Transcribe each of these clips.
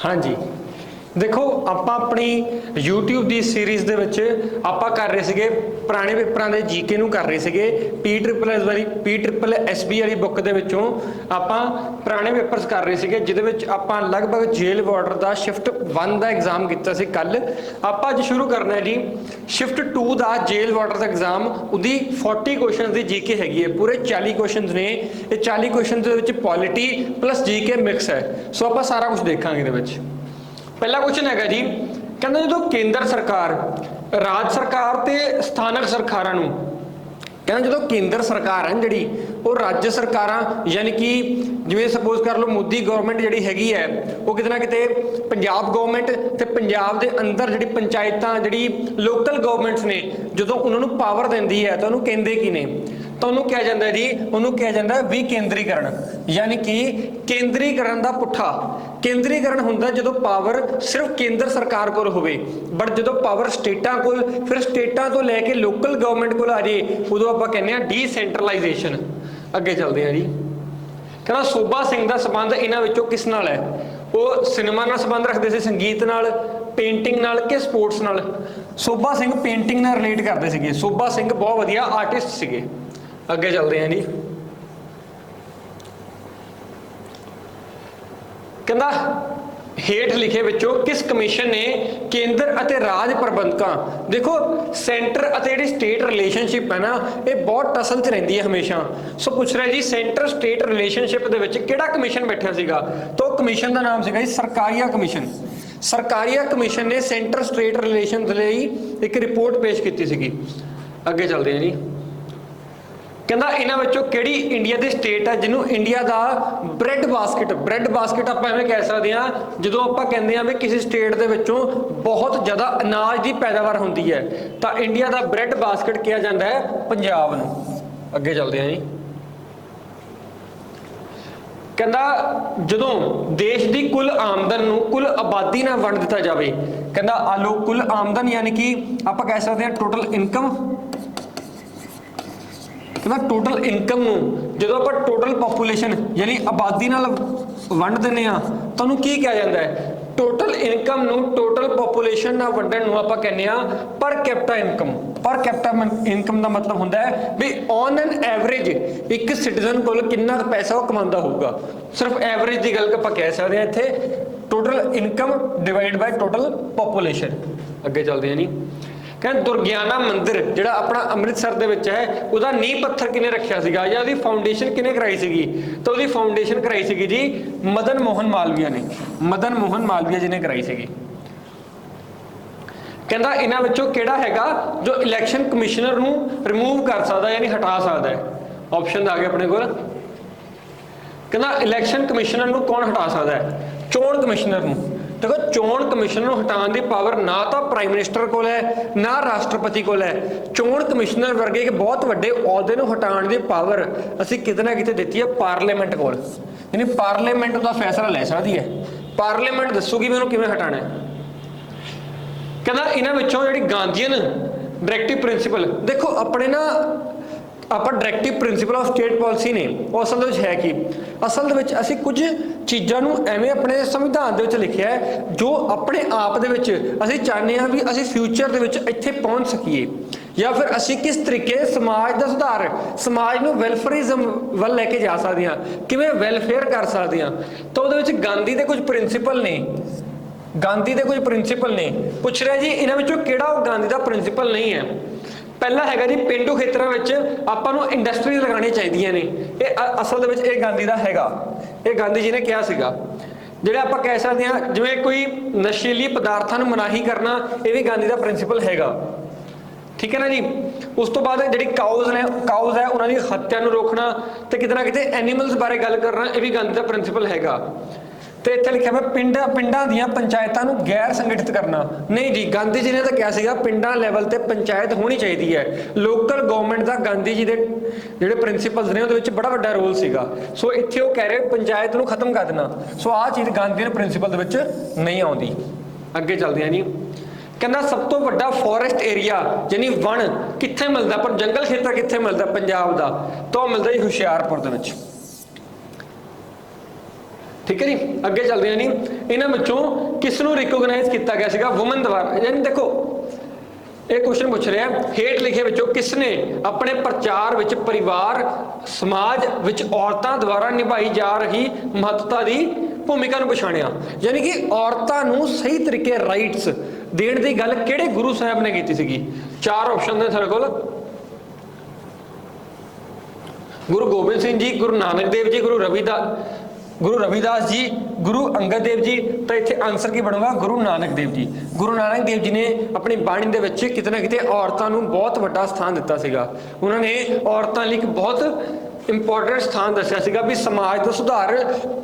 हाँ जी, देखो आप अपनी YouTube ਦੀ ਸੀਰੀਜ਼ ਦੇ ਵਿੱਚ ਆਪਾਂ ਕਰ ਰਹੇ ਸੀਗੇ ਪੁਰਾਣੇ ਪੇਪਰਾਂ ਦੇ ਜੀਕੇ ਨੂੰ ਕਰ ਰਹੇ ਸੀਗੇ PSSS ਵਾਲੀ PSSB ਵਾਲੀ ਬੁੱਕ ਦੇ ਵਿੱਚੋਂ ਆਪਾਂ ਪੁਰਾਣੇ ਪੇਪਰਸ ਕਰ ਰਹੇ ਸੀਗੇ ਜਿਹਦੇ ਵਿੱਚ ਆਪਾਂ ਲਗਭਗ ਜੇਲ੍ਹ ਵਾਰਡਰ ਦਾ ਸ਼ਿਫਟ 1 ਦਾ ਐਗਜ਼ਾਮ ਕੀਤਾ ਸੀ ਕੱਲ। ਆਪਾਂ ਅੱਜ ਸ਼ੁਰੂ ਕਰਨਾ ਹੈ ਜੀ ਸ਼ਿਫਟ 2 ਦਾ ਜੇਲ੍ਹ ਵਾਰਡਰ ਦਾ ਐਗਜ਼ਾਮ। ਉਹਦੀ 40 ਕੁਐਸਚਨਸ ਦੀ ਜੀਕੇ ਹੈਗੀ ਹੈ, ਪੂਰੇ 40 ਕੁਐਸਚਨਸ ਨੇ। ਇਹ 40 ਕੁਐਸਚਨਸ ਦੇ ਵਿੱਚ ਪੋਲਿਟੀ ਪਲੱਸ ਜੀਕੇ ਮਿਕਸ ਹੈ। ਸੋ ਆਪਾਂ ਸਾਰਾ ਕੁਝ ਦੇਖਾਂਗੇ ਇਹਦੇ ਵਿੱਚ। पहला क्वेश्चन है जी, कहते जो केंद्र सरकार राज सरकार ते स्थानक सरकारां नूं कहना जो केंद्र सरकार है जी वो राज्य सरकारां यानी कि जिवें सपोज कर लो मोदी गवर्नमेंट जी हैगी है वो किते ना किते पंजाब गवर्नमेंट ते पंजाब दे अंदर जी पंचायतां जी लोकल गवर्नमेंट्स ने जो उन्होंने पावर देंदी है तो उन्होंने कहंदे की ने तो उन्होंने कहा जाता है जी, उन्होंने कहा जाता है विकेंद्रीकरण, यानी कि केंद्रीकरण का पुट्ठा। केंद्रीकरण होंदा जो पावर सिर्फ केंद्र सरकार कोल होवे, बट जो पावर स्टेटां कोल फिर स्टेटां तो लैके लोकल गवर्नमेंट कोल आ जाए उदों आपां कहने आ डीसेंट्रलाइजेशन। अगे चलते हैं जी, कहना सूबा सिंह का संबंध इन्हां विचों किस नाल है? वो सिनेमा नाल संबंध रखते थे, संगीत नाल, पेंटिंग नाल कि स्पोर्ट्स नाल? सूबा सिंह पेंटिंग नाल रिलेट करते थे। सूबा सिंह बहुत वधिया आर्टिस्ट सीगे। अगे चलते हैं जी, कहता हेठ लिखे विचों किस कमीशन ने केंद्र अते राज प्रबंधकां, देखो सेंटर अते जिहड़ी स्टेट रिलेशनशिप है ना ये बहुत टसल च रहिंदी है हमेशा। सो पूछ रहा है जी सेंटर स्टेट रिलेशनशिप दे विच किहड़ा कमीशन बैठा सीगा? तो कमीशन का नाम सीगा जी सरकारिया कमीशन। सरकारिया कमीशन ने सेंटर स्टेट रिलेशन लई एक रिपोर्ट पेश की सीगी। अगे चलते हैं जी, कहता इन्हां विचों किहड़ी इंडिया की स्टेट है जिन्हों इंडिया का ब्रैड बास्केट आप एवें कह सकते हैं जो आप कहते हैं भी किसी स्टेट के विचों बहुत ज़्यादा अनाज की पैदावार होती है तो इंडिया का ब्रैड बास्केट कहा जाता है पंजाब नूं। अगे चलते हैं जी, कहता जो देश की कुल आमदन नूं कुल आबादी नाल वंड दिता जाए, कहता आलो कुल आमदन यानी कि आप कह सकते हैं टोटल इनकम, कहना टोटल इनकम जो आप टोटल पॉपूलेशन यानी आबादी नाल वंड देने तो उन्होंने की कहा जाता है? टोटल इनकम नूं टोटल पॉपूलेशन नाल वंडण नूं आपां कहने per capita income. Per capita income का मतलब होंदा है भी ऑन एन एवरेज एक सिटीजन कोल कितना पैसा वो कमांदा होगा। सिर्फ एवरेज की गल आपां कह सकते हैं इत्थे total income divide by total population. अगे चलते हैं जी, कहते दुर्गियाना मंदिर जिहड़ा अपना अमृतसर दे विच है उहदा नींह पत्थर किने रखिया सीगा या उहदी फाउंडेशन किने कराई सीगी? तो उहदी फाउंडेशन कराई सीगी जी मदन मोहन मालवीया ने। मदन मोहन मालवीया जी ने कराई सीगी। कहता इन्हां विचों किहड़ा हैगा जो इलैक्शन कमिश्नर नूं रिमूव कर सकदा यानी हटा सकदा है? ऑप्शन आ गए अपने कोल। कहता इलैक्शन कमिश्नर नूं कौन हटा सकदा है? चोण कमिश्नर नूं। देखो चोण कमिश्नर नूं हटाउण दी पावर ना तो प्राइम मिनिस्टर कोल है ना राष्ट्रपति कोल है। चोण कमिश्नर वर्गे एक बहुत वड्डे अहुदे नूं हटाउण दी पावर असीं किते ना किते दित्ती है पार्लीमेंट कोल, यानी पार्लीमेंट दा फैसला लै सकदी है। पार्लीमेंट दसूगी मैनूं किवें हटाना है। कहना इन्हां विचों जिहड़ी गांधीयन डायरैक्टिव प्रिंसीपल, देखो अपने ना ਆਪਾਂ डायरैक्टिव प्रिंसीपल ऑफ स्टेट पॉलिसी ने वो असल में है कि असल में असी कुछ चीज़ों को एवें अपने संविधान के लिखा है जो अपने आप के असी चाहते हैं भी असी फ्यूचर के इत्थे पहुँच सकीए या फिर असी किस तरीके समाज का सुधार समाज को वैलफेयरिज्म वाल लैके जा सकते हैं, किवें वैलफेयर कर सकते हैं। तो वो गांधी के कुछ प्रिंसीपल ने गांधी के कुछ प्रिंसीपल ने पूछ रहे जी इन्हां विचों किहड़ा गांधी का प्रिंसीपल नहीं है? पहला है जी पेंडू खेतरों में आपां नूं इंडस्ट्रीज लगानी चाहिए ने। ये असल में ये गांधी का हैगा, ये गांधी जी ने कहा सीगा। जिहड़े आपां कह सकते हैं जिवें कोई नशीली पदार्थां नूं मनाही करना ये भी गांधी का प्रिंसीपल हैगा। ठीक है ना जी। उस तो बाद जिहड़ी काउज है उन्हां दी हत्या नूं रोकना ते किते ना किते एनीमल्स बारे गल करना ये भी गांधी का प्रिंसीपल हैगा। तो इत्थे लिखा मैं पिंडां दीआं पंचायतां नूं गैर संगठित करना नहीं जी। गांधी जी ने तो कहा सीगा पिंडां लैवल ते पंचायत होनी चाहिए है। लोकल गवर्नमेंट का गांधी जी के जिहड़े प्रिंसीपल्स ने उहदे विच बड़ा वड्डा रोल सीगा। सो इत्थे वो कह रहे पंचायत नूं खत्म कर देना। सो आह चीज़ गांधी के प्रिंसीपल दे विच नहीं आउंदी। अगे चलते हैं जी, कहना सब तो वड्डा फॉरेस्ट एरिया यानी वन कित्थे मिलता पर जंगल खेतर कित्थे मिलता पंजाब का? तो मिलता जी हुशियारपुर दे विच। ठीक है जी। अगे चलते हैं जी, इन्हां विचों किस नूं रिकोगनाइज किया गया सीगा वुमन द्वारा। यानी देखो एक क्वेश्चन पूछ रहा है हेठ लिखे विचों किसने अपने प्रचार विच परिवार समाज विच औरतां द्वारा निभाई जा रही महत्ता की भूमिका नूं पछाणिया। यानी कि औरतां नूं सही तरीके राइट्स देण दी गल किहड़े गुरु साहब ने कीती सीगी? चार ऑप्शन ने साडे कोल, गुरु गोबिंद सिंह जी, गुरु नानक देव जी, गुरु रविदास जी, गुरु अंगद देव जी। तो इत्थे आंसर की बनूगा गुरु नानक देव जी। गुरु नानक देव जी ने अपनी बाणी दे विच किते ना किते औरतां नूं बहुत वड्डा स्थान दिता सीगा। उन्होंने औरतां लई एक बहुत इंपोर्टेंट स्थान दस्सिया सीगा भी समाज का सुधार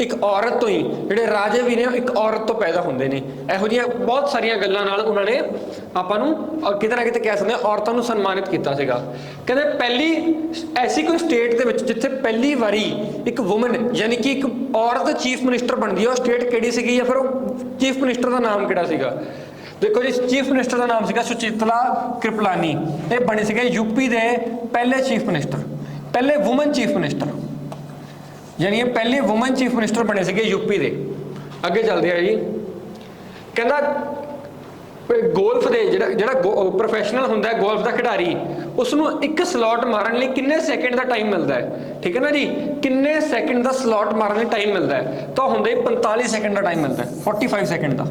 एक औरत तो ही, जिहड़े राजे भी ने एक औरत तो पैदा होंदे ने। इहो जिहियां बहुत सारियां गल्लां नाल उन्होंने आपां नूं किते ना किते कह सकदे औरतां नूं सन्मानित कीता सीगा। कहंदे पहली ऐसी कोई स्टेट दे विच जिथे पहली वारी एक वुमन यानी कि एक औरत चीफ मिनिस्टर बनदी है, वो स्टेट किहड़ी सीगी या फिर चीफ मिनिस्टर का नाम किहड़ा सीगा? देखो जी चीफ मिनिस्टर का नाम सीगा सुचित्रा कृपलानी। ये बने सीगे यूपी के पहले चीफ मिनिस्टर, पहले वुमन चीफ मिनिस्टर, यानी पहले वुमन चीफ मिनिस्टर बने सीगे यूपी के। अगे चलते हैं जी, कहता गोल्फ के जिहड़ा प्रोफैशनल हुंदा है गोल्फ का खिडारी, उसनूं एक स्लॉट मारन लई किन्ने सैकेंड का टाइम मिलता है? ठीक है ना जी, किन्ने सैकेंड का स्लॉट मारन लई टाइम मिलता है? तो हुंदे 45 सैकेंड का टाइम मिलता है, 45 सैकेंड का।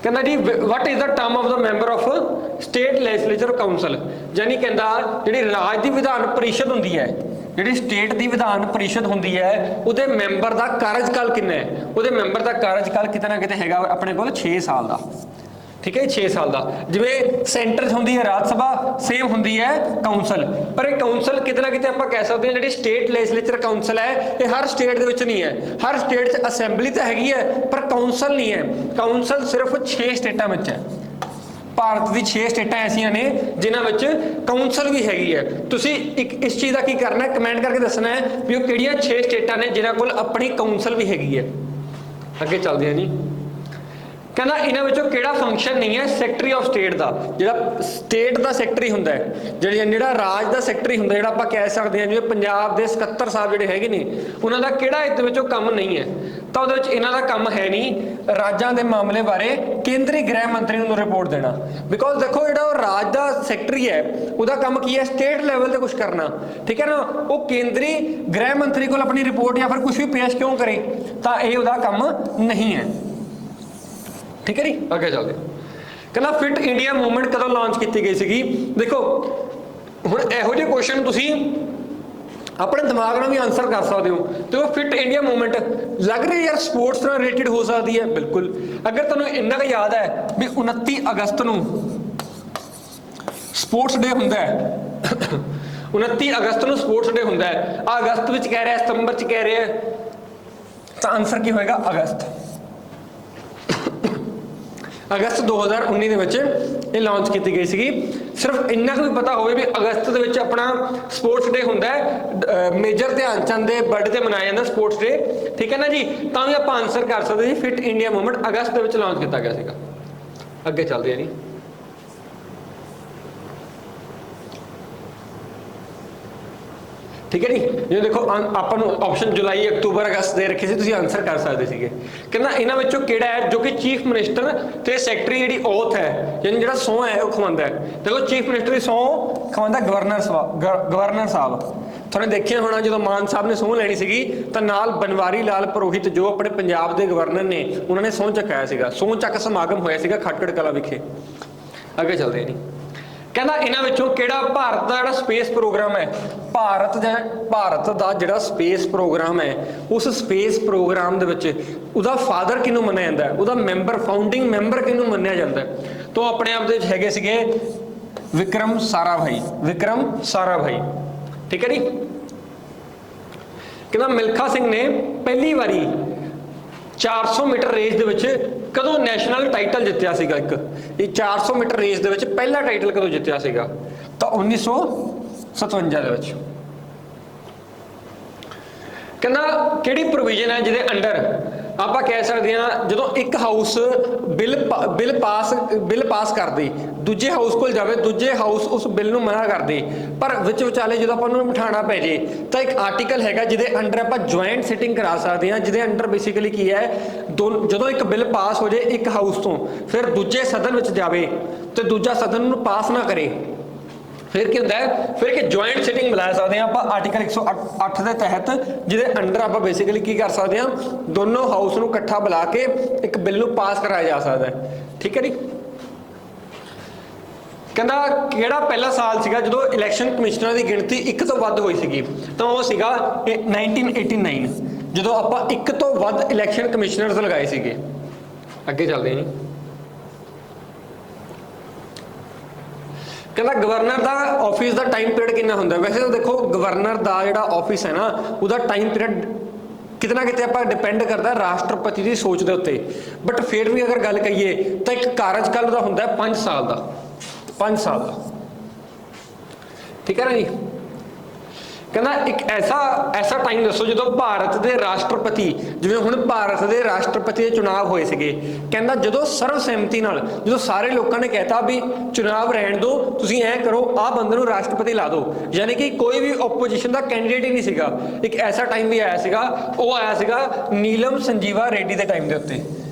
कहना जी what is the term of the member of state legislature council, यानी कहता जी राज की विधान परिषद होंगी है, जी स्टेट की विधान परिषद होंगी है, उहदे मैंबर का कार्यकाल कितना है? उहदे मैंबर का कार्यकाल कितना ना किते हैगा अपने कोल 6 साल का। ठीक है, 6 साल का। जिवें सेंटर होंगी है राज सभा, सेम होंगी है काउंसल, पर यह काउंसल कितना किते आपां कह सकते हैं जी स्टेट लैजिस्लेचर काउंसल है ये हर स्टेट के विच नहीं है। हर स्टेट च असैंबली तो हैगी है पर काउंसल नहीं है। काउंसल सिर्फ 6 स्टेटां विच है। भारत की 6 स्टेटां ऐसियां ने जिन्हां विच काउंसल भी हैगी है। तुसीं एक इस चीज़ का की करना है, कमेंट करके दसना है भी वो किहड़ियां 6 स्टेटां ने जिन्हां कोल अपनी काउंसल भी हैगी है। अगे चलते हैं जी, कहना इन्हां विचों किहड़ा फंक्शन नहीं है सैकटरी ऑफ स्टेट का? जिहड़ा स्टेट का सैकटरी हुंदा है, जिहड़ा राज का सैकटरी हुंदा, जिहड़ा आपां कह सकते हैं जिवें पंजाब के सकत्तर साहब जिहड़े हैगे ने उन्हां दा किहड़ा इहदे विचों काम नहीं है? तो उहदे विच इन्हां दा काम है नहीं राजां दे मामले बारे केंद्रीय गृह मंत्री नूं रिपोर्ट देना। बिकॉज देखो जिहड़ा राज का सैकटरी है उहदा काम की है स्टेट लैवल ते कुछ करना। ठीक है ना, वो केंद्रीय गृह मंत्री कोल अपनी रिपोर्ट या फिर कुछ भी पेश क्यों करे, तो यह उहदा काम नहीं है। ठीक है जी, अगे चलते कहना फिट इंडिया मूवमेंट कदों लॉन्च की गई सी? देखो हुण इहो जिहे क्वेश्चन तुसीं अपने दिमाग नाल भी आंसर कर सकते हो। तो फिट इंडिया मूवमेंट लग रही यार स्पोर्ट्स नाल रिलेटेड हो सकती है, बिल्कुल। अगर तुहानूं इन्ना क याद है भी 29 अगस्त नूं स्पोर्ट्स डे हुंदा है 29 अगस्त नूं स्पोर्ट्स डे हुंदा है। अगस्त विच कह रहा है, सितंबर च कह रहे हैं, तो आंसर की होएगा अगस्त। अगस्त 2019 ਦੇ ਵਿੱਚ ਇਹ ਲਾਂਚ ਕੀਤੀ ਗਈ ਸੀਗੀ। ਸਿਰਫ ਇੰਨਾ ਕੁ ਵੀ ਪਤਾ ਹੋਵੇ ਵੀ ਅਗਸਤ ਦੇ ਵਿੱਚ ਆਪਣਾ ਸਪੋਰਟਸ ਡੇ ਹੁੰਦਾ ਹੈ, ਮੇਜਰ ਧਿਆਨ ਚੰਦ ਦੇ ਬਰਥਡੇ ਤੇ ਮਨਾਇਆ ਜਾਂਦਾ ਸਪੋਰਟਸ ਡੇ। ਠੀਕ ਹੈ ਨਾ ਜੀ, ਤਾਂ ਵੀ ਆਪਾਂ ਆਨਸਰ ਕਰ ਸਕਦੇ ਜੀ ਫਿਟ ਇੰਡੀਆ ਮੂਵਮੈਂਟ ਅਗਸਤ ਦੇ ਵਿੱਚ ਲਾਂਚ ਕੀਤਾ ਗਿਆ ਸੀਗਾ। ਅੱਗੇ ਚੱਲਦੇ ਆ ਜੀ, ठीक है जी। जो देखो अपन ऑप्शन जुलाई अक्तूबर अगस्त दे रखे थे, आंसर कर सकते थे। कहना इन्हां विचों किहड़ा है जो कि चीफ मिनिस्टर ते सैकटरी जिहड़ी ओथ है यानी जिहड़ा सौं है वो खवांदा है। देखो चीफ मिनिस्टर की सौं खवांदा गवर्नर साहब। तुहानूं देखिया होना जो मान साहब ने सौं लैनी सीगी तो नाल बनवारी लाल पुरोहित जो अपने पंजाब के गवर्नर ने उन्होंने सौं चकाया सीगा। सौं चक समागम होया सीगा खटखड़ कला विखे। अगे चलते हैं जी, कहना इन्हां विचों किहड़ा भारत का जिहड़ा स्पेस प्रोग्राम है, भारत का जिहड़ा स्पेस प्रोग्राम है उस स्पेस प्रोग्राम दे विच उहदा फादर किहनूं मन्निया जांदा है, उहदा मैंबर फाउंडिंग मैंबर किहनूं मन्निया जांदा है? तो अपने आप दे विच हैगे सीगे विक्रम साराभाई। ठीक है जी। कहना मिल्खा सिंह ने पहली बारी 400 मीटर रेस दे विच कदों नैशनल टाइटल जितया सीगा? एक 400 मीटर रेस दे विच पहला टाइटल कदों जितया सीगा? तो 1957 दे विच। कहना किहड़ी प्रोविजन है जिहदे अंडर ਆਪਾਂ ਕਹਿ ਸਕਦੇ ਹਾਂ ਜਦੋਂ ਇੱਕ ਹਾਊਸ ਬਿੱਲ ਪਾਸ ਕਰਦੇ, ਦੂਜੇ ਹਾਊਸ ਕੋਲ ਜਾਵੇ, ਦੂਜੇ ਹਾਊਸ ਉਸ ਬਿੱਲ ਨੂੰ ਮਨਾ ਕਰਦੇ, ਪਰ ਵਿੱਚ ਵਿਚਾਲੇ ਜਦੋਂ ਆਪਾਂ ਨੂੰ ਬਿਠਾਉਣਾ ਪੈ ਜੇ ਤਾਂ ਇੱਕ ਆਰਟੀਕਲ ਹੈਗਾ ਜਿਹਦੇ ਅੰਡਰ ਆਪਾਂ ਜੁਆਇੰਟ ਸਿਟਿੰਗ ਕਰਾ ਸਕਦੇ ਹਾਂ, ਜਿਹਦੇ ਅੰਡਰ ਬੇਸਿਕਲੀ ਕੀ ਹੈ, ਜਦੋਂ ਇੱਕ ਬਿੱਲ ਪਾਸ ਹੋ ਜਾਏ ਇੱਕ ਹਾਊਸ ਤੋਂ, ਫਿਰ ਦੂਜੇ ਸਦਨ ਵਿੱਚ ਜਾਵੇ ਤੇ ਦੂਜਾ ਸਦਨ ਨੂੰ ਪਾਸ ਨਾ ਕਰੇ, ਫਿਰ ਕੀ ਹੁੰਦਾ ਹੈ, ਫਿਰ ਕਿ ਜੁਆਇੰਟ ਸਿਟਿੰਗ ਬੁਲਾ ਸਕਦੇ ਹਾਂ ਆਪਾਂ ਆਰਟੀਕਲ 108 ਦੇ ਤਹਿਤ, ਜਿਹਦੇ ਅੰਡਰ ਆਪਾਂ ਬੇਸਿਕਲੀ ਕੀ ਕਰ ਸਕਦੇ ਹਾਂ, ਦੋਨੋਂ ਹਾਊਸ ਨੂੰ ਇਕੱਠਾ ਬੁਲਾ ਕੇ ਇੱਕ ਬਿੱਲ ਨੂੰ ਪਾਸ ਕਰਾਇਆ ਜਾ ਸਕਦਾ ਹੈ। ਠੀਕ ਹੈ ਜੀ। ਕਹਿੰਦਾ ਕਿਹੜਾ ਪਹਿਲਾ ਸਾਲ ਸੀਗਾ ਜਦੋਂ ਇਲੈਕਸ਼ਨ ਕਮਿਸ਼ਨਰਾਂ ਦੀ ਗਿਣਤੀ 1 ਤੋਂ ਵੱਧ ਹੋਈ ਸੀਗੀ, ਤਾਂ ਉਹ ਸੀਗਾ 1989, ਜਦੋਂ ਆਪਾਂ 1 ਤੋਂ ਵੱਧ ਇਲੈਕਸ਼ਨ ਕਮਿਸ਼ਨਰਸ ਲਗਾਏ ਸੀਗੇ। ਅੱਗੇ ਚੱਲਦੇ ਹਾਂ ਜੀ। ਕਹਿੰਦਾ ਗਵਰਨਰ ਦਾ ਆਫਿਸ ਦਾ ਟਾਈਮ ਪੀਰੀਅਡ ਕਿੰਨਾ ਹੁੰਦਾ? ਵੈਸੇ ਤਾਂ ਦੇਖੋ ਗਵਰਨਰ ਦਾ ਜਿਹੜਾ ਆਫਿਸ ਹੈ ਨਾ, ਉਹਦਾ ਟਾਈਮ ਪੀਰੀਅਡ ਕਿਤੇ ਨਾ ਕਿਤੇ ਆਪਾਂ ਡਿਪੈਂਡ ਕਰਦਾ ਰਾਸ਼ਟਰਪਤੀ ਦੀ ਸੋਚ ਦੇ ਉੱਤੇ, ਬਟ ਫਿਰ ਵੀ ਅਗਰ ਗੱਲ ਕਰੀਏ ਤਾਂ ਇੱਕ ਕਾਰਜਕਾਲ ਦਾ ਹੁੰਦਾ 5 ਸਾਲ ਦਾ, 5 ਸਾਲ ਦਾ। ਠੀਕ ਹੈ ਨਾ ਜੀ। ਕਹਿੰਦਾ ਇੱਕ ਐਸਾ ਟਾਈਮ ਦੱਸੋ ਜਦੋਂ ਭਾਰਤ ਦੇ ਰਾਸ਼ਟਰਪਤੀ, ਜਿਵੇਂ ਹੁਣ ਭਾਰਤ ਦੇ ਰਾਸ਼ਟਰਪਤੀ ਦੇ ਚੁਣਾਵ ਹੋਏ ਸੀਗੇ, ਕਹਿੰਦਾ ਜਦੋਂ ਸਰਵਸਹਿਮਤੀ ਨਾਲ, ਜਦੋਂ ਸਾਰੇ ਲੋਕਾਂ ਨੇ ਕਹਿਤਾ ਵੀ ਚੁਣਾਵ ਰਹਿਣ ਦਿਓ, ਤੁਸੀਂ ਐਂ ਕਰੋ ਆਹ ਬੰਦੇ ਨੂੰ ਰਾਸ਼ਟਰਪਤੀ ਲਾ ਦਿਓ, ਯਾਨੀ ਕਿ ਕੋਈ ਵੀ ਓਪੋਜੀਸ਼ਨ ਦਾ ਕੈਂਡੀਡੇਟ ਹੀ ਨਹੀਂ ਸੀਗਾ। ਇੱਕ ਐਸਾ ਟਾਈਮ ਵੀ ਆਇਆ ਸੀਗਾ, ਉਹ ਆਇਆ ਸੀਗਾ ਨੀਲਮ ਸੰਜੀਵਾ ਰੈਡੀ ਦੇ ਟਾਈਮ ਦੇ ਉੱਤੇ,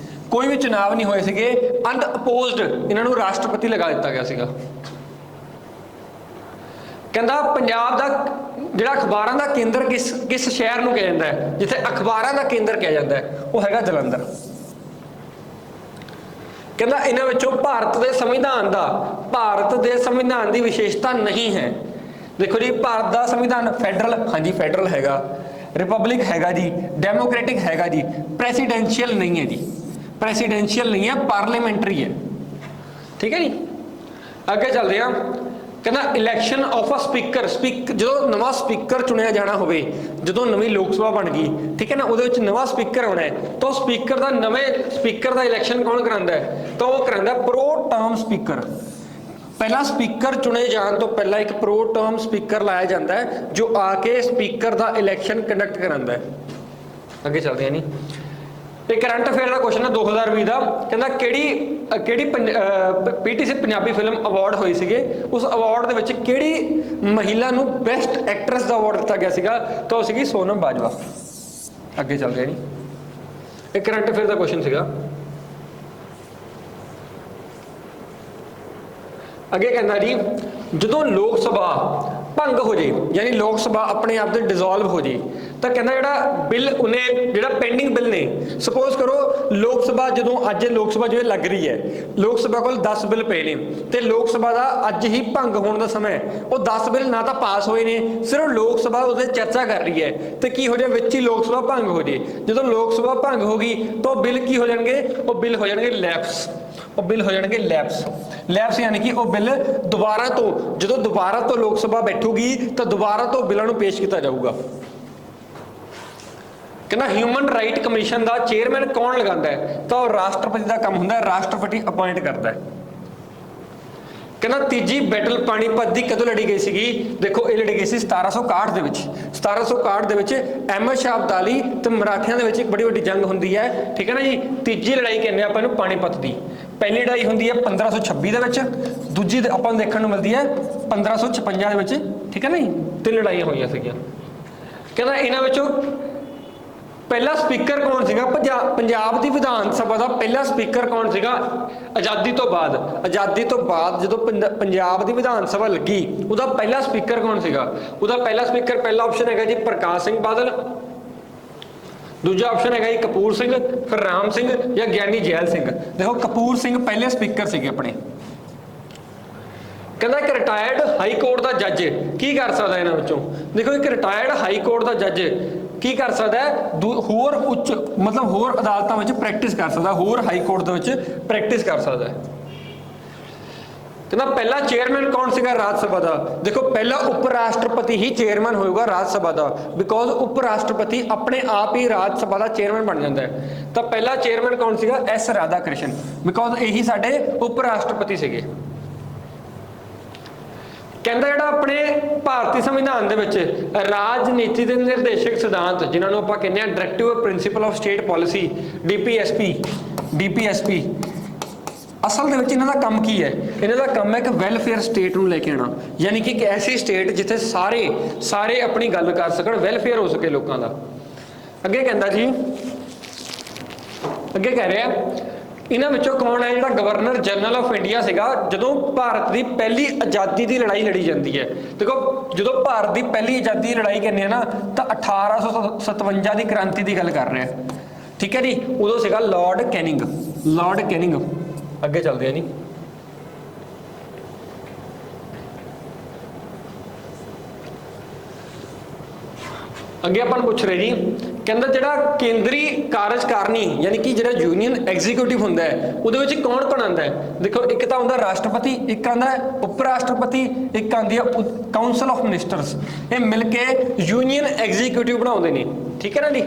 ਕੋਈ ਵੀ ਚੁਣਾਵ ਨਹੀਂ ਹੋਏ ਸੀਗੇ, ਅਨਅਪੋਜ਼ਡ ਇਹਨਾਂ ਨੂੰ ਰਾਸ਼ਟਰਪਤੀ ਲਗਾ ਦਿੱਤਾ ਗਿਆ ਸੀਗਾ। ਕਹਿੰਦਾ ਪੰਜਾਬ ਦਾ ਜਿਹੜਾ ਅਖਬਾਰਾਂ ਦਾ ਕੇਂਦਰ ਕਿਸ ਸ਼ਹਿਰ ਨੂੰ ਕਿਹਾ ਜਾਂਦਾ ਹੈ, ਜਿੱਥੇ ਅਖਬਾਰਾਂ ਦਾ ਕੇਂਦਰ ਕਿਹਾ ਜਾਂਦਾ ਹੈ, ਉਹ ਹੈਗਾ ਜਲੰਧਰ। ਕਹਿੰਦਾ ਇਹਨਾਂ ਵਿੱਚੋਂ ਭਾਰਤ ਦੇ ਸੰਵਿਧਾਨ ਦੀ ਵਿਸ਼ੇਸ਼ਤਾ ਨਹੀਂ ਹੈ। ਦੇਖੋ ਜੀ, ਭਾਰਤ ਦਾ ਸੰਵਿਧਾਨ ਫੈਡਰਲ, ਹਾਂਜੀ ਫੈਡਰਲ ਹੈਗਾ, ਰਿਪਬਲਿਕ ਹੈਗਾ ਜੀ, ਡੈਮੋਕ੍ਰੈਟਿਕ ਹੈਗਾ ਜੀ, ਪ੍ਰੈਸੀਡੈਂਸ਼ੀਅਲ ਨਹੀਂ ਹੈ ਜੀ, ਪ੍ਰੈਸੀਡੈਂਸ਼ੀਅਲ ਨਹੀਂ ਹੈ, ਪਾਰਲੀਮੈਂਟਰੀ ਹੈ। ਠੀਕ ਹੈ ਜੀ। ਅੱਗੇ ਚੱਲਦੇ ਹਾਂ। ਕਹਿੰਦਾ ਇਲੈਕਸ਼ਨ ਆਫ ਅ ਸਪੀਕਰ, ਜਦੋਂ ਨਵਾਂ ਸਪੀਕਰ ਚੁਣਿਆ ਜਾਣਾ ਹੋਵੇ, ਜਦੋਂ ਨਵੀਂ ਲੋਕ ਸਭਾ ਬਣ ਗਈ, ਠੀਕ ਹੈ ਨਾ, ਉਹਦੇ ਵਿੱਚ ਨਵਾਂ ਸਪੀਕਰ ਆਉਣਾ ਹੈ, ਤਾਂ ਨਵੇਂ ਸਪੀਕਰ ਦਾ ਇਲੈਕਸ਼ਨ ਕੌਣ ਕਰਾਉਂਦਾ ਹੈ? ਤਾਂ ਉਹ ਕਰਾਉਂਦਾ ਪ੍ਰੋ ਟਰਮ ਸਪੀਕਰ। ਪਹਿਲਾਂ ਸਪੀਕਰ ਚੁਣੇ ਜਾਣ ਤੋਂ ਪਹਿਲਾਂ ਇੱਕ ਪ੍ਰੋ ਟਰਮ ਸਪੀਕਰ ਲਾਇਆ ਜਾਂਦਾ ਹੈ, ਜੋ ਆ ਕੇ ਸਪੀਕਰ ਦਾ ਇਲੈਕਸ਼ਨ ਕੰਡਕਟ ਕਰਾਉਂਦਾ ਹੈ। ਅੱਗੇ ਚੱਲਦੇ ਹਾਂ ਜੀ। ਤੇ ਕਰੰਟ ਅਫੇਅਰ ਦਾ ਕੁਐਸਚਨ ਹੈ 2020 ਦਾ। ਕਹਿੰਦਾ ਕਿਹੜੀ ਪੀਟੀਸੀ ਪੰਜਾਬੀ ਫਿਲਮ ਅਵਾਰਡ ਹੋਏ ਸੀਗੇ, ਉਸ ਅਵਾਰਡ ਦੇ ਵਿੱਚ ਕਿਹੜੀ ਮਹਿਲਾ ਨੂੰ ਬੈਸਟ ਐਕਟਰੈਸ ਦਾ ਅਵਾਰਡ ਦਿੱਤਾ ਗਿਆ ਸੀਗਾ? ਤਾਂ ਉਹ ਸੀਗੀ ਸੋਨਮ ਬਾਜਵਾ। ਅੱਗੇ ਚੱਲਦੇ ਹਾਂ ਜੀ। ਇਹ ਕਰੰਟ ਅਫੇਅਰ ਦਾ ਕੁਐਸਚਨ ਸੀਗਾ। ਅੱਗੇ ਕਹਿੰਦਾ ਜੀ, ਜਦੋਂ ਲੋਕ ਸਭਾ ਭੰਗ ਹੋ ਜੇ, ਯਾਨੀ ਲੋਕ ਸਭਾ ਆਪਣੇ ਆਪ ਦੇ ਡਿਸੋਲਵ ਹੋ ਜੇ, ਤਾਂ ਕਹਿੰਦਾ ਜਿਹੜਾ ਪੈਂਡਿੰਗ ਬਿੱਲ ਨੇ, ਸਪੋਜ਼ ਕਰੋ ਲੋਕ ਸਭਾ ਅੱਜ ਲੋਕ ਸਭਾ ਜਿਵੇਂ ਲੱਗ ਰਹੀ ਹੈ, ਲੋਕ ਸਭਾ ਕੋਲ 10 ਬਿੱਲ ਪਏ ਨੇ ਤੇ ਲੋਕ ਸਭਾ ਦਾ ਅੱਜ ਹੀ ਭੰਗ ਹੋਣ ਦਾ ਸਮਾਂ ਹੈ, ਉਹ 10 ਬਿੱਲ ਨਾ ਤਾਂ ਪਾਸ ਹੋਏ ਨੇ, ਸਿਰਫ ਲੋਕ ਸਭਾ ਉਹਦੇ ਚਰਚਾ ਕਰ ਰਹੀ ਹੈ, ਤੇ ਕੀ ਹੋ ਜਾਏ ਵਿੱਚ ਹੀ ਲੋਕ ਸਭਾ ਭੰਗ ਹੋ ਜੇ। ਜਦੋਂ ਲੋਕ ਸਭਾ ਭੰਗ ਹੋ ਗਈ ਤਾਂ ਉਹ ਬਿੱਲ ਕੀ ਹੋ ਜਾਣਗੇ? ਉਹ ਬਿੱਲ ਹੋ ਜਾਣਗੇ ਲੈਪਸ। ਉਹ ਬਿੱਲ ਹੋ ਜਾਣਗੇ ਲੈਪਸ ਯਾਨੀ ਕਿ ਉਹ ਬਿੱਲ ਜਦੋਂ ਦੁਬਾਰਾ ਤੋਂ ਲੋਕ ਸਭਾ ਬੈਠੂਗੀ ਤਾਂ ਦੁਬਾਰਾ ਤੋਂ ਬਿੱਲਾਂ ਨੂੰ ਪੇਸ਼ ਕੀਤਾ ਜਾਊਗਾ। ਕਹਿੰਦਾ ਹਿਊਮਨ ਰਾਈਟ ਕਮਿਸ਼ਨ ਦਾ ਚੇਅਰਮੈਨ ਕੌਣ ਲਗਾਉਂਦਾ ਹੈ? ਤਾਂ ਉਹ ਰਾਸ਼ਟਰਪਤੀ ਦਾ ਕੰਮ ਹੁੰਦਾ ਹੈ, ਰਾਸ਼ਟਰਪਤੀ ਅਪਾਇੰਟ ਕਰਦਾ ਹੈ। ਕਹਿੰਦਾ ਤੀਜੀ ਬੈਟਲ ਪਾਣੀਪਤ ਦੀ ਕਦੋਂ ਲੜੀ ਗਈ ਸੀਗੀ? ਦੇਖੋ ਇਹ ਲੜੀ ਗਈ ਸੀ 1761 ਦੇ ਵਿੱਚ। 1761 ਦੇ ਵਿੱਚ ਅਹਿਮਦ ਸ਼ਾਹ ਅਬਦਾਲੀ ਤੇ ਮਰਾਠਿਆਂ ਦੇ ਵਿੱਚ ਇੱਕ ਬੜੀ ਵੱਡੀ ਜੰਗ ਹੁੰਦੀ ਹੈ। ਠੀਕ ਹੈ ਨਾ ਜੀ। ਤੀਜੀ ਲੜਾਈ ਕਹਿੰਦੇ ਆਪਾਂ ਇਹਨੂੰ ਪਾਣੀਪਤ ਦੀ। ਪਹਿਲੀ ਲੜਾਈ ਹੁੰਦੀ ਹੈ 1526 ਦੇ ਵਿੱਚ, ਦੂਜੀ ਆਪਾਂ ਨੂੰ ਦੇਖਣ ਨੂੰ ਮਿਲਦੀ ਹੈ 1556 ਦੇ ਵਿੱਚ। ਠੀਕ ਹੈ ਨਾ ਜੀ। 3 ਲੜਾਈਆਂ ਹੋਈਆਂ ਸੀਗੀਆਂ। ਕਹਿੰਦਾ ਇਹਨਾਂ ਵਿੱਚੋਂ ਪਹਿਲਾ ਸਪੀਕਰ ਕੌਣ ਸੀਗਾ? ਪੰਜਾਬ ਦੀ ਵਿਧਾਨ ਸਭਾ ਦਾ ਪਹਿਲਾ ਸਪੀਕਰ ਕੌਣ ਸੀਗਾ ਆਜ਼ਾਦੀ ਤੋਂ ਬਾਅਦ ਜਦੋਂ ਪੰਜਾਬ ਦੀ ਵਿਧਾਨ ਸਭਾ ਲੱਗੀ, ਉਹਦਾ ਪਹਿਲਾ ਸਪੀਕਰ ਕੌਣ ਸੀਗਾ? ਉਹਦਾ ਪਹਿਲਾ ਸਪੀਕਰ, ਪਹਿਲਾ ਆਪਸ਼ਨ ਹੈਗਾ ਜੀ ਪ੍ਰਕਾਸ਼ ਸਿੰਘ ਬਾਦਲ, ਦੂਜਾ ਆਪਸ਼ਨ ਹੈਗਾ ਜੀ ਕਪੂਰ ਸਿੰਘ, ਫਿਰ ਰਾਮ ਸਿੰਘ ਜਾਂ ਗਿਆਨੀ ਜੈਲ ਸਿੰਘ। ਦੇਖੋ ਕਪੂਰ ਸਿੰਘ ਪਹਿਲੇ ਸਪੀਕਰ ਸੀਗੇ ਆਪਣੇ। ਕਹਿੰਦਾ ਇੱਕ ਰਿਟਾਇਰਡ ਹਾਈ ਕੋਰਟ ਦਾ ਜੱਜ ਕੀ ਕਰ ਸਕਦਾ ਇਹਨਾਂ ਵਿੱਚੋਂ? ਦੇਖੋ ਇੱਕ ਰਿਟਾਇਰਡ ਹਾਈ ਕੋਰਟ ਦਾ ਜੱਜ ਕੀ ਕਰ ਸਕਦਾ ਹੈ? ਹੋਰ ਅਦਾਲਤਾਂ ਵਿੱਚ ਪ੍ਰੈਕਟਿਸ ਕਰ ਸਕਦਾ, ਹੋਰ ਹਾਈ ਕੋਰਟ ਦੇ ਵਿੱਚ ਪ੍ਰੈਕਟਿਸ ਕਰ ਸਕਦਾ ਹੈ। ਕਹਿੰਦਾ ਪਹਿਲਾ ਚੇਅਰਮੈਨ ਕੌਣ ਸੀਗਾ ਰਾਜ ਸਭਾ ਦਾ? ਦੇਖੋ ਪਹਿਲਾ ਉਪ ਰਾਸ਼ਟਰਪਤੀ ਹੀ ਚੇਅਰਮੈਨ ਹੋਊਗਾ ਰਾਜ ਸਭਾ ਦਾ, ਬਿਕੋਜ਼ ਉਪ ਰਾਸ਼ਟਰਪਤੀ ਆਪਣੇ ਆਪ ਹੀ ਰਾਜ ਸਭਾ ਦਾ ਚੇਅਰਮੈਨ ਬਣ ਜਾਂਦਾ ਹੈ। ਤਾਂ ਪਹਿਲਾ ਚੇਅਰਮੈਨ ਕੌਣ ਸੀਗਾ? ਐਸ ਰਾਧਾ ਕ੍ਰਿਸ਼ਨ, ਬਿਕੋਜ਼ ਇਹੀ ਸਾਡੇ ਉਪ ਰਾਸ਼ਟਰਪਤੀ ਸੀਗੇ। ਕਹਿੰਦਾ ਜਿਹੜਾ ਆਪਣੇ ਭਾਰਤੀ ਸੰਵਿਧਾਨ ਦੇ ਵਿੱਚ ਰਾਜਨੀਤੀ ਦੇ ਨਿਰਦੇਸ਼ਕ ਸਿਧਾਂਤ, ਜਿਨ੍ਹਾਂ ਨੂੰ ਆਪਾਂ ਕਹਿੰਦੇ ਆ directive principal of state policy, DPSP, ਅਸਲ ਦੇ ਵਿੱਚ ਇਹਨਾਂ ਦਾ ਕੰਮ ਕੀ ਹੈ? ਇਹਨਾਂ ਦਾ ਕੰਮ ਹੈ ਇੱਕ ਵੈਲਫੇਅਰ ਸਟੇਟ ਨੂੰ ਲੈ ਕੇ ਆਉਣਾ, ਯਾਨੀ ਕਿ ਇੱਕ ਐਸੀ ਸਟੇਟ ਜਿੱਥੇ ਸਾਰੇ ਆਪਣੀ ਗੱਲ ਕਰ ਸਕਣ, ਵੈਲਫੇਅਰ ਹੋ ਸਕੇ ਲੋਕਾਂ ਦਾ। ਅੱਗੇ ਕਹਿੰਦਾ ਜੀ, ਅੱਗੇ ਕਹਿ ਰਿਹਾ ਇਹਨਾਂ ਵਿੱਚੋਂ ਕੌਣ ਹੈ ਜਿਹੜਾ ਗਵਰਨਰ ਜਨਰਲ ਆਫ ਇੰਡੀਆ ਸੀਗਾ ਜਦੋਂ ਭਾਰਤ ਦੀ ਪਹਿਲੀ ਆਜ਼ਾਦੀ ਦੀ ਲੜਾਈ ਲੜੀ ਜਾਂਦੀ ਹੈ? ਦੇਖੋ, ਜਦੋਂ ਭਾਰਤ ਦੀ ਪਹਿਲੀ ਆਜ਼ਾਦੀ ਦੀ ਲੜਾਈ ਕਹਿੰਦੇ ਆ ਨਾ, ਤਾਂ 1857 ਦੀ ਕ੍ਰਾਂਤੀ ਦੀ ਗੱਲ ਕਰ ਰਿਹਾ, ਠੀਕ ਹੈ ਜੀ। ਉਦੋਂ ਸੀਗਾ ਲਾਰਡ ਕੈਨਿੰਗ। ਅੱਗੇ ਚੱਲਦੇ ਆ ਜੀ। ਅੱਗੇ ਆਪਾਂ ਨੂੰ ਪੁੱਛ ਰਹੇ ਜੀ, ਕਹਿੰਦਾ ਜਿਹੜਾ ਕੇਂਦਰੀ ਕਾਰਜਕਾਰਨੀ ਯਾਨੀ ਕਿ ਜਿਹੜਾ ਯੂਨੀਅਨ ਐਗਜ਼ੀਕਿਊਟਿਵ ਹੁੰਦਾ ਹੈ, ਉਹਦੇ ਵਿੱਚ ਕੌਣ ਆਉਂਦਾ ਹੈ? ਦੇਖੋ, ਇੱਕ ਤਾਂ ਹੁੰਦਾ ਰਾਸ਼ਟਰਪਤੀ, ਇੱਕ ਆਉਂਦਾ ਉਪ ਰਾਸ਼ਟਰਪਤੀ, ਇੱਕ ਆਉਂਦੀ ਹੈ ਕਾਉਂਸਲ ਆਫ ਮਿਨਿਸਟਰਸ। ਇਹ ਮਿਲ ਕੇ ਯੂਨੀਅਨ ਐਗਜ਼ੀਕਿਊਟਿਵ ਬਣਾਉਂਦੇ ਨੇ, ਠੀਕ ਹੈ ਨਾ ਜੀ।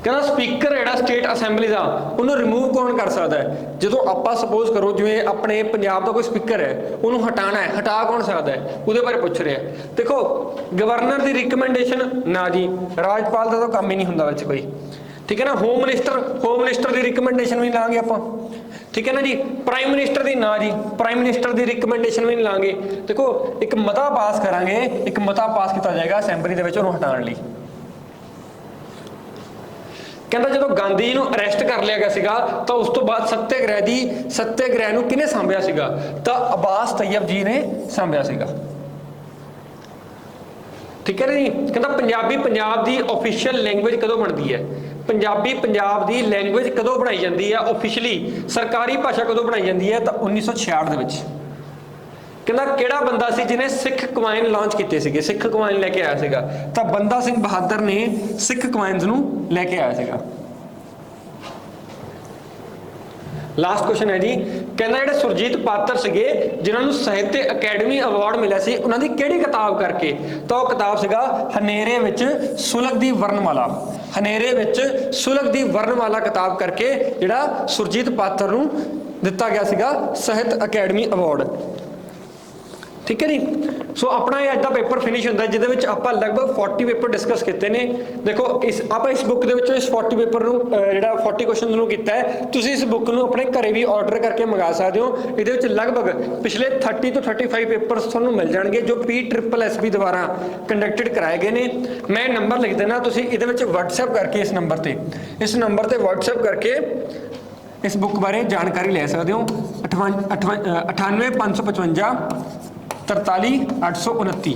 ਕਹਿੰਦਾ ਸਪੀਕਰ ਜਿਹੜਾ ਸਟੇਟ ਅਸੈਂਬਲੀ ਦਾ, ਉਹਨੂੰ ਰਿਮੂਵ ਕੌਣ ਕਰ ਸਕਦਾ ਹੈ? ਜਦੋਂ ਆਪਾਂ ਸਪੋਜ਼ ਕਰੋ ਜਿਵੇਂ ਆਪਣੇ ਪੰਜਾਬ ਦਾ ਕੋਈ ਸਪੀਕਰ ਹੈ, ਉਹਨੂੰ ਹਟਾਉਣਾ ਹੈ, ਹਟਾ ਕੌਣ ਸਕਦਾ ਹੈ? ਉਹਦੇ ਬਾਰੇ ਪੁੱਛ ਰਿਹਾ। ਦੇਖੋ, ਗਵਰਨਰ ਦੀ ਰਿਕਮੈਂਡੇਸ਼ਨ ਨਾ ਜੀ, ਰਾਜਪਾਲ ਦਾ ਤਾਂ ਕੰਮ ਹੀ ਨਹੀਂ ਹੁੰਦਾ ਵਿੱਚ ਕੋਈ, ਠੀਕ ਹੈ ਨਾ। ਹੋਮ ਮਿਨਿਸਟਰ ਦੀ ਰਿਕਮੈਂਡੇਸ਼ਨ ਵੀ ਨਹੀਂ ਲਾਂਗੇ ਆਪਾਂ, ਠੀਕ ਹੈ ਨਾ ਜੀ। ਪ੍ਰਾਈਮ ਮਿਨਿਸਟਰ ਦੀ ਨਾ ਜੀ, ਪ੍ਰਾਈਮ ਮਿਨਿਸਟਰ ਦੀ ਰਿਕਮੈਂਡੇਸ਼ਨ ਵੀ ਨਹੀਂ ਲਾਂਗੇ। ਦੇਖੋ, ਇੱਕ ਮਤਾ ਪਾਸ ਕਰਾਂਗੇ, ਇੱਕ ਮਤਾ ਪਾਸ ਕੀਤਾ ਜਾਏਗਾ ਅਸੈਂਬਲੀ ਦੇ ਵਿੱਚ ਉਹਨੂੰ ਹਟਾਉਣ ਲਈ। ਕਹਿੰਦਾ ਜਦੋਂ ਗਾਂਧੀ ਜੀ ਨੂੰ ਅਰੈਸਟ ਕਰ ਲਿਆ ਗਿਆ ਸੀਗਾ ਤਾਂ ਉਸ ਤੋਂ ਬਾਅਦ ਸੱਤਿਆਗ੍ਰਹਿ ਨੂੰ ਕਿਹਨੇ ਸਾਂਭਿਆ ਸੀਗਾ? ਤਾਂ ਅਬਾਸ ਤੈਯਬ ਜੀ ਨੇ ਸਾਂਭਿਆ ਸੀਗਾ, ਠੀਕ ਹੈ ਜੀ। ਕਹਿੰਦਾ ਪੰਜਾਬੀ ਪੰਜਾਬ ਦੀ ਆਫੀਸ਼ੀਅਲ ਲੈਂਗੁਏਜ ਕਦੋਂ ਬਣਦੀ ਹੈ? ਪੰਜਾਬੀ ਪੰਜਾਬ ਦੀ ਲੈਂਗੁਏਜ ਕਦੋਂ ਬਣਾਈ ਜਾਂਦੀ ਹੈ ਆਫੀਸ਼ੀਅਲੀ, ਸਰਕਾਰੀ ਭਾਸ਼ਾ ਕਦੋਂ ਬਣਾਈ ਜਾਂਦੀ ਹੈ? ਤਾਂ 1966 ਦੇ ਵਿੱਚ। ਕਹਿੰਦਾ ਕਿਹੜਾ ਬੰਦਾ ਸੀ ਜਿਹਨੇ ਸਿੱਖ ਕਵਾਇਨ ਲਾਂਚ ਕੀਤੇ ਸੀਗੇ, ਸਿੱਖ ਕਵਾਇਨ ਲੈ ਕੇ ਆਇਆ ਸੀਗਾ? ਤਾਂ ਬੰਦਾ ਸਿੰਘ ਬਹਾਦਰ ਨੇ ਸਿੱਖ ਕਵਾਇਨਸ ਨੂੰ ਲੈ ਕੇ ਆਇਆ ਸੀਗਾ। ਲਾਸਟ ਕੁਐਸਚਨ ਹੈ ਜੀ, ਕਹਿੰਦਾ ਜਿਹੜੇ ਸੁਰਜੀਤ ਪਾਤਰ ਸੀਗੇ ਜਿਨ੍ਹਾਂ ਨੂੰ ਸਾਹਿਤ ਅਕੈਡਮੀ ਅਵਾਰਡ ਮਿਲਿਆ ਸੀ, ਉਹਨਾਂ ਦੀ ਕਿਹੜੀ ਕਿਤਾਬ ਕਰਕੇ? ਤਾਂ ਉਹ ਕਿਤਾਬ ਸੀਗਾ ਹਨੇਰੇ ਵਿੱਚ ਸੁਲਗਦੀ ਵਰਨਮਾਲਾ। ਹਨੇਰੇ ਵਿੱਚ ਸੁਲਗਦੀ ਵਰਨਮਾਲਾ ਕਿਤਾਬ ਕਰਕੇ ਜਿਹੜਾ ਸੁਰਜੀਤ ਪਾਤਰ ਨੂੰ ਦਿੱਤਾ ਗਿਆ ਸੀਗਾ ਸਾਹਿਤ ਅਕੈਡਮੀ ਅਵਾਰਡ, ਠੀਕ ਹੈ ਜੀ। ਸੋ ਆਪਣਾ ਇਹ ਅੱਜ ਦਾ ਪੇਪਰ ਫਿਨਿਸ਼ ਹੁੰਦਾ, ਜਿਹਦੇ ਵਿੱਚ ਆਪਾਂ ਲਗਭਗ 40 ਪੇਪਰ ਡਿਸਕਸ ਕੀਤੇ ਨੇ। ਦੇਖੋ, ਆਪਾਂ ਇਸ ਬੁੱਕ ਦੇ ਵਿੱਚੋਂ ਇਸ 40 ਪੇਪਰ ਨੂੰ ਜਿਹੜਾ 40 ਕੁਐਸਚਨ ਨੂੰ ਕੀਤਾ ਹੈ, ਤੁਸੀਂ ਇਸ ਬੁੱਕ ਨੂੰ ਆਪਣੇ ਘਰੇ ਵੀ ਆਰਡਰ ਕਰਕੇ ਮੰਗਾ ਸਕਦੇ ਹੋ। ਇਹਦੇ ਵਿੱਚ ਲਗਭਗ ਪਿਛਲੇ 30 ਤੋਂ 35 ਪੇਪਰਸ ਤੁਹਾਨੂੰ ਮਿਲ ਜਾਣਗੇ ਜੋ PSSB ਦੁਆਰਾ ਕੰਡਕਟਡ ਕਰਾਏ ਗਏ ਨੇ। ਮੈਂ ਨੰਬਰ ਲਿਖ ਦੇਣਾ, ਤੁਸੀਂ ਇਹਦੇ ਵਿੱਚ WhatsApp ਕਰਕੇ ਇਸ ਨੰਬਰ ਤੇ WhatsApp ਕਰਕੇ ਇਸ ਬੁੱਕ ਬਾਰੇ ਜਾਣਕਾਰੀ ਲੈ ਸਕਦੇ ਹੋ। 98555 43829,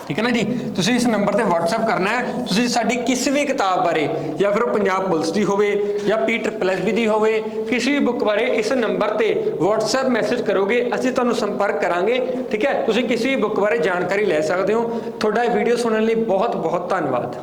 ਠੀਕ ਹੈ ਨਾ ਜੀ। ਤੁਸੀਂ ਇਸ ਨੰਬਰ ਤੇ WhatsApp ਕਰਨਾ ਹੈ। ਤੁਸੀਂ ਸਾਡੀ ਕਿਸੇ ਵੀ ਕਿਤਾਬ ਬਾਰੇ, ਜਾਂ ਫਿਰ ਉਹ ਪੰਜਾਬ ਪੁਲਿਸ ਦੀ ਹੋਵੇ ਜਾਂ PSSB ਦੀ ਹੋਵੇ, ਕਿਸੇ ਵੀ ਬੁੱਕ ਬਾਰੇ ਇਸ ਨੰਬਰ ਤੇ WhatsApp ਮੈਸੇਜ ਕਰੋਗੇ, ਅਸੀਂ ਤੁਹਾਨੂੰ ਸੰਪਰਕ ਕਰਾਂਗੇ, ਠੀਕ ਹੈ। ਤੁਸੀਂ ਕਿਸੇ ਵੀ ਬੁੱਕ ਬਾਰੇ ਜਾਣਕਾਰੀ ਲੈ ਸਕਦੇ ਹੋ। ਤੁਹਾਡਾ ਇਹ ਵੀਡੀਓ ਸੁਣਨ ਲਈ ਬਹੁਤ ਬਹੁਤ ਧੰਨਵਾਦ।